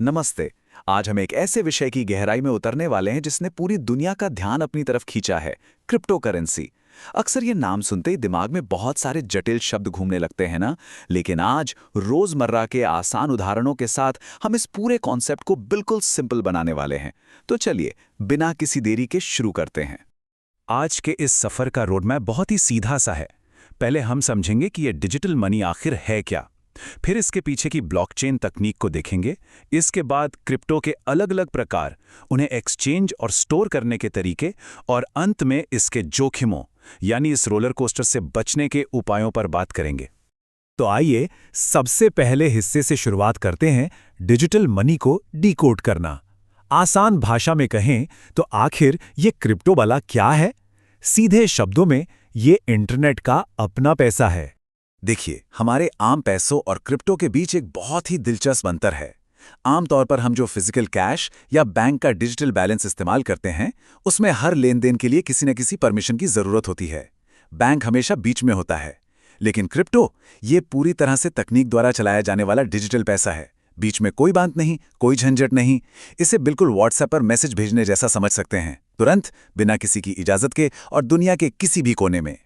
नमस्ते। आज हम एक ऐसे विषय की गहराई में उतरने वाले हैं जिसने पूरी दुनिया का ध्यान अपनी तरफ खींचा है, क्रिप्टो करेंसी। अक्सर ये नाम सुनते ही दिमाग में बहुत सारे जटिल शब्द घूमने लगते हैं ना, लेकिन आज रोजमर्रा के आसान उदाहरणों के साथ हम इस पूरे कॉन्सेप्ट को बिल्कुल सिंपल बनाने वाले हैं। तो चलिए, बिना किसी देरी के शुरू करते हैं। आज के इस सफर का रोडमैप बहुत ही सीधा सा है। पहले हम समझेंगे कि ये डिजिटल मनी आखिर है क्या। फिर इसके पीछे की ब्लॉकचेन तकनीक को देखेंगे। इसके बाद क्रिप्टो के अलग अलग प्रकार, उन्हें एक्सचेंज और स्टोर करने के तरीके, और अंत में इसके जोखिमों यानी इस रोलर कोस्टर से बचने के उपायों पर बात करेंगे। तो आइए सबसे पहले हिस्से से शुरुआत करते हैं, डिजिटल मनी को डिकोड करना। आसान भाषा में कहें तो आखिर ये क्रिप्टो वाला क्या है? सीधे शब्दों में, ये इंटरनेट का अपना पैसा है। देखिए, हमारे आम पैसों और क्रिप्टो के बीच एक बहुत ही दिलचस्प अंतर है। आमतौर पर हम जो फिजिकल कैश या बैंक का डिजिटल बैलेंस इस्तेमाल करते हैं, उसमें हर लेन देन के लिए किसी न किसी परमिशन की जरूरत होती है। बैंक हमेशा बीच में होता है। लेकिन क्रिप्टो, ये पूरी तरह से तकनीक द्वारा चलाया जाने वाला डिजिटल पैसा है। बीच में कोई बात नहीं, कोई झंझट नहीं। इसे बिल्कुल व्हाट्सएप पर मैसेज भेजने जैसा समझ सकते हैं, तुरंत, बिना किसी की इजाजत के और दुनिया के किसी भी कोने में।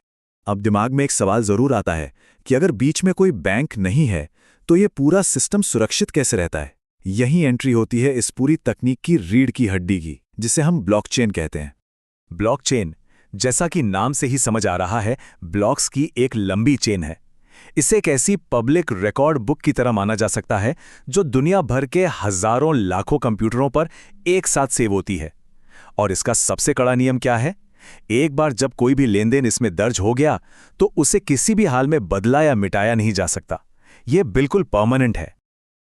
अब दिमाग में एक सवाल जरूर आता है कि अगर बीच में कोई बैंक नहीं है तो ये पूरा सिस्टम सुरक्षित कैसे रहता है? यही एंट्री होती है इस पूरी तकनीक की रीढ़ की हड्डी की, जिसे हम ब्लॉकचेन कहते हैं। ब्लॉकचेन, जैसा कि नाम से ही समझ आ रहा है, ब्लॉक्स की एक लंबी चेन है। इसे एक ऐसी पब्लिक रिकॉर्ड बुक की तरह माना जा सकता है जो दुनिया भर के हजारों लाखों कंप्यूटरों पर एक साथ सेव होती है। और इसका सबसे कड़ा नियम क्या है? एक बार जब कोई भी लेन देन इसमें दर्ज हो गया तो उसे किसी भी हाल में बदला या मिटाया नहीं जा सकता। यह बिल्कुल परमानेंट है।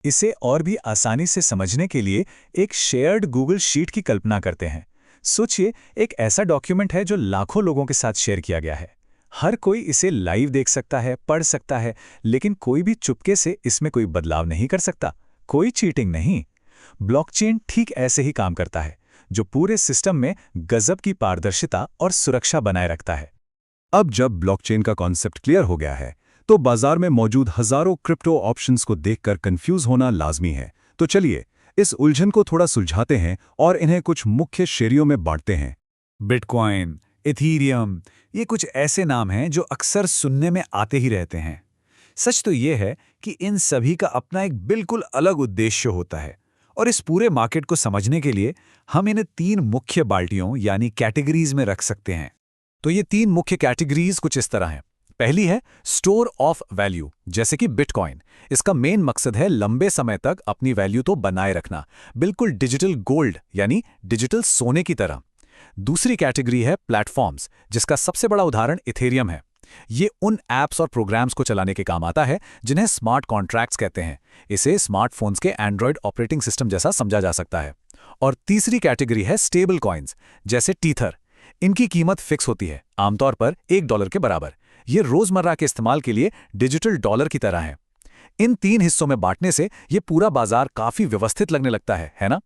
इसे और भी आसानी से समझने के लिए एक शेयर्ड गूगल शीट की कल्पना करते हैं। सोचिए, एक ऐसा डॉक्यूमेंट है जो लाखों लोगों के साथ शेयर किया गया है। हर कोई इसे लाइव देख सकता है, पढ़ सकता है, लेकिन कोई भी चुपके से इसमें कोई बदलाव नहीं कर सकता। कोई चीटिंग नहीं। ब्लॉकचेन ठीक ऐसे ही काम करता है, जो पूरे सिस्टम में गजब की पारदर्शिता और सुरक्षा बनाए रखता है। अब जब ब्लॉकचेन का कॉन्सेप्ट क्लियर हो गया है, तो बाजार में मौजूद हजारों क्रिप्टो ऑप्शंस को देखकर कंफ्यूज होना लाजमी है। तो चलिए, इस उलझन को थोड़ा सुलझाते हैं और इन्हें कुछ मुख्य श्रेणियों में बांटते हैं। बिटकॉइन, इथीरियम, ये कुछ ऐसे नाम हैं जो अक्सर सुनने में आते ही रहते हैं। सच तो ये है कि इन सभी का अपना एक बिल्कुल अलग उद्देश्य होता है। और इस पूरे मार्केट को समझने के लिए हम इन्हें तीन मुख्य बाल्टियों यानी कैटेगरीज में रख सकते हैं। तो ये तीन मुख्य कैटेगरीज कुछ इस तरह हैं। पहली है स्टोर ऑफ वैल्यू, जैसे कि बिटकॉइन। इसका मेन मकसद है लंबे समय तक अपनी वैल्यू तो बनाए रखना, बिल्कुल डिजिटल गोल्ड यानी डिजिटल सोने की तरह। दूसरी कैटेगरी है प्लेटफॉर्म्स, जिसका सबसे बड़ा उदाहरण इथेरियम है। ये उन ऐप्स और प्रोग्राम्स को चलाने के काम आता है जिन्हें स्मार्ट कॉन्ट्रैक्ट्स कहते हैं। इसे स्मार्टफोन्स के एंड्रॉयड ऑपरेटिंग सिस्टम जैसा समझा जा सकता है। और तीसरी कैटेगरी है स्टेबल कॉइन्स, जैसे टीथर। इनकी कीमत फिक्स होती है, आमतौर पर $1 के बराबर। ये रोजमर्रा के इस्तेमाल के लिए डिजिटल डॉलर की तरह है। इन तीन हिस्सों में बांटने से ये पूरा बाजार काफी व्यवस्थित लगने लगता है ना?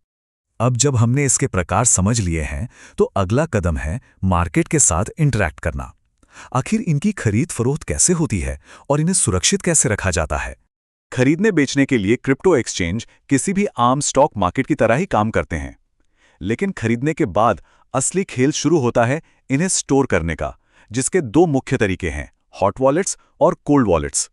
अब जब हमने इसके प्रकार समझ लिए हैं, तो अगला कदम है मार्केट के साथ इंटरैक्ट करना। आखिर इनकी खरीद फरोख्त कैसे होती है और इन्हें सुरक्षित कैसे रखा जाता है? खरीदने बेचने के लिए क्रिप्टो एक्सचेंज किसी भी आम स्टॉक मार्केट की तरह ही काम करते हैं। लेकिन खरीदने के बाद असली खेल शुरू होता है इन्हें स्टोर करने का, जिसके दो मुख्य तरीके हैं, हॉट वॉलेट्स और कोल्ड वॉलेट्स।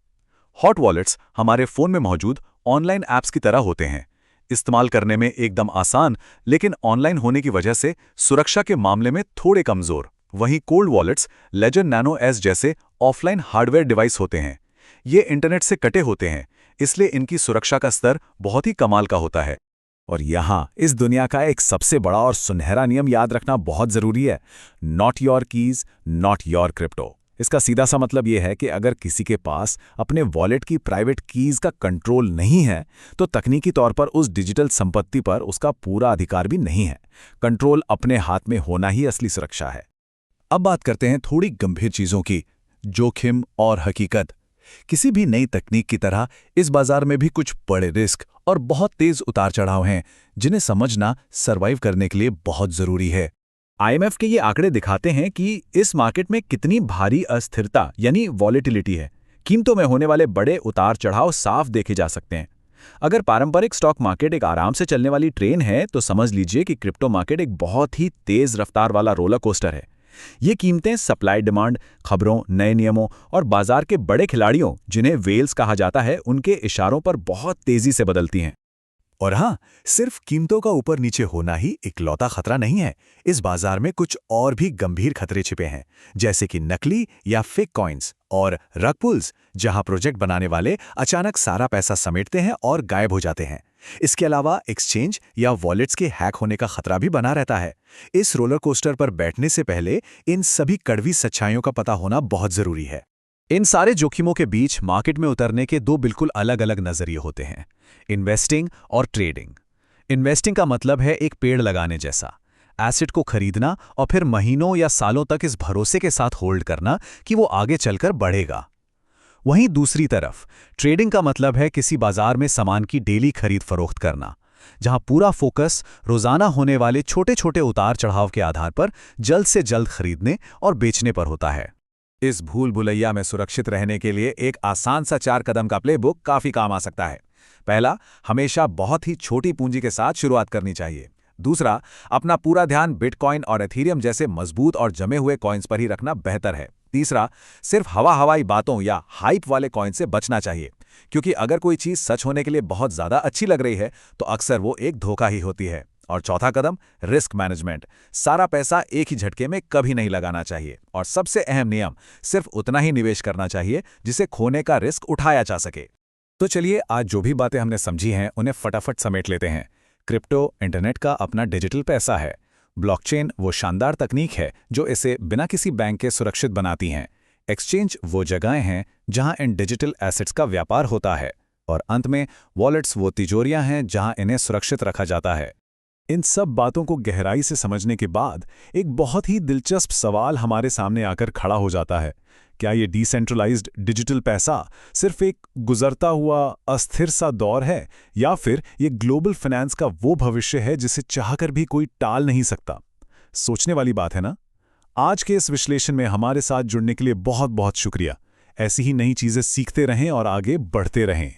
हॉट वॉलेट्स हमारे फोन में मौजूद ऑनलाइन ऐप्स की तरह होते हैं, इस्तेमाल करने में एकदम आसान, लेकिन ऑनलाइन होने की वजह से सुरक्षा के मामले में थोड़े कमजोर। वहीं cold wallets ledger nano S जैसे ऑफलाइन हार्डवेयर डिवाइस होते हैं। ये इंटरनेट से कटे होते हैं, इसलिए इनकी सुरक्षा का स्तर बहुत ही कमाल का होता है। और यहाँ इस दुनिया का एक सबसे बड़ा और सुनहरा नियम याद रखना बहुत जरूरी है, not your keys not your crypto. इसका सीधा सा मतलब यह है कि अगर किसी के पास अपने वॉलेट की प्राइवेट कीज का कंट्रोल नहीं है, तो तकनीकी तौर पर उस डिजिटल संपत्ति पर उसका पूरा अधिकार भी नहीं है। कंट्रोल अपने हाथ में होना ही असली सुरक्षा है। अब बात करते हैं थोड़ी गंभीर चीजों की, जोखिम और हकीकत। किसी भी नई तकनीक की तरह इस बाजार में भी कुछ बड़े रिस्क और बहुत तेज उतार चढ़ाव हैं, जिन्हें समझना सर्वाइव करने के लिए बहुत जरूरी है। IMF के ये आंकड़े दिखाते हैं कि इस मार्केट में कितनी भारी अस्थिरता यानी वॉलेटिलिटी है। कीमतों में होने वाले बड़े उतार चढ़ाव साफ देखे जा सकते हैं। अगर पारंपरिक स्टॉक मार्केट एक आराम से चलने वाली ट्रेन है, तो समझ लीजिए कि क्रिप्टो मार्केट एक बहुत ही तेज रफ्तार वाला रोलर कोस्टर है। ये कीमतें सप्लाई डिमांड, खबरों, नए नियमों और बाजार के बड़े खिलाड़ियों, जिन्हें वेल्स कहा जाता है, उनके इशारों पर बहुत तेजी से बदलती हैं। और हाँ, सिर्फ कीमतों का ऊपर नीचे होना ही इकलौता खतरा नहीं है। इस बाजार में कुछ और भी गंभीर खतरे छिपे हैं, जैसे कि नकली या फेक कॉइन्स और रग पुल्स, जहां प्रोजेक्ट बनाने वाले अचानक सारा पैसा समेटते हैं और गायब हो जाते हैं। इसके अलावा एक्सचेंज या वॉलेट्स के हैक होने का खतरा भी बना रहता है। इस रोलर कोस्टर पर बैठने से पहले इन सभी कड़वी सच्चाइयों का पता होना बहुत जरूरी है। इन सारे जोखिमों के बीच मार्केट में उतरने के दो बिल्कुल अलग अलग नजरिए होते हैं, इन्वेस्टिंग और ट्रेडिंग। इन्वेस्टिंग का मतलब है एक पेड़ लगाने जैसा, एसेट को खरीदना और फिर महीनों या सालों तक इस भरोसे के साथ होल्ड करना कि वो आगे चलकर बढ़ेगा। वहीं दूसरी तरफ ट्रेडिंग का मतलब है किसी बाजार में सामान की डेली खरीद फरोख्त करना, जहां पूरा फोकस रोजाना होने वाले छोटे छोटे उतार चढ़ाव के आधार पर जल्द से जल्द खरीदने और बेचने पर होता है। इस भूल भुलैया में सुरक्षित रहने के लिए एक आसान सा 4 कदम का प्लेबुक काफी काम आ सकता है। पहला, हमेशा बहुत ही छोटी पूंजी के साथ शुरुआत करनी चाहिए। दूसरा, अपना पूरा ध्यान बिटकॉइन और एथीरियम जैसे मजबूत और जमे हुए कॉइन्स पर ही रखना बेहतर है। तीसरा, सिर्फ हवाई बातों या हाइप वाले कॉइन से बचना चाहिए, क्योंकि अगर कोई चीज सच होने के लिए बहुत ज्यादा अच्छी लग रही है तो अक्सर वो एक धोखा ही होती है। और चौथा कदम, रिस्क मैनेजमेंट। सारा पैसा एक ही झटके में कभी नहीं लगाना चाहिए, और सबसे अहम नियम, सिर्फ उतना ही निवेश करना चाहिए जिसे खोने का रिस्क उठाया जा सके। तो चलिए, आज जो भी बातें हमने समझी हैं उन्हें फटाफट समेट लेते हैं। क्रिप्टो इंटरनेट का अपना डिजिटल पैसा है। ब्लॉकचेन वो शानदार तकनीक है जो इसे बिना किसी बैंक के सुरक्षित बनाती हैं। एक्सचेंज वो जगहें हैं जहां इन डिजिटल एसेट्स का व्यापार होता है। और अंत में वॉलेट्स वो तिजोरियां हैं जहां इन्हें सुरक्षित रखा जाता है। इन सब बातों को गहराई से समझने के बाद एक बहुत ही दिलचस्प सवाल हमारे सामने आकर खड़ा हो जाता है। क्या ये डिसेंट्रलाइज्ड डिजिटल पैसा सिर्फ एक गुजरता हुआ अस्थिर सा दौर है, या फिर ये ग्लोबल फाइनेंस का वो भविष्य है जिसे चाहकर भी कोई टाल नहीं सकता? सोचने वाली बात है ना? आज के इस विश्लेषण में हमारे साथ जुड़ने के लिए बहुत बहुत शुक्रिया। ऐसी ही नई चीजें सीखते रहें और आगे बढ़ते रहें।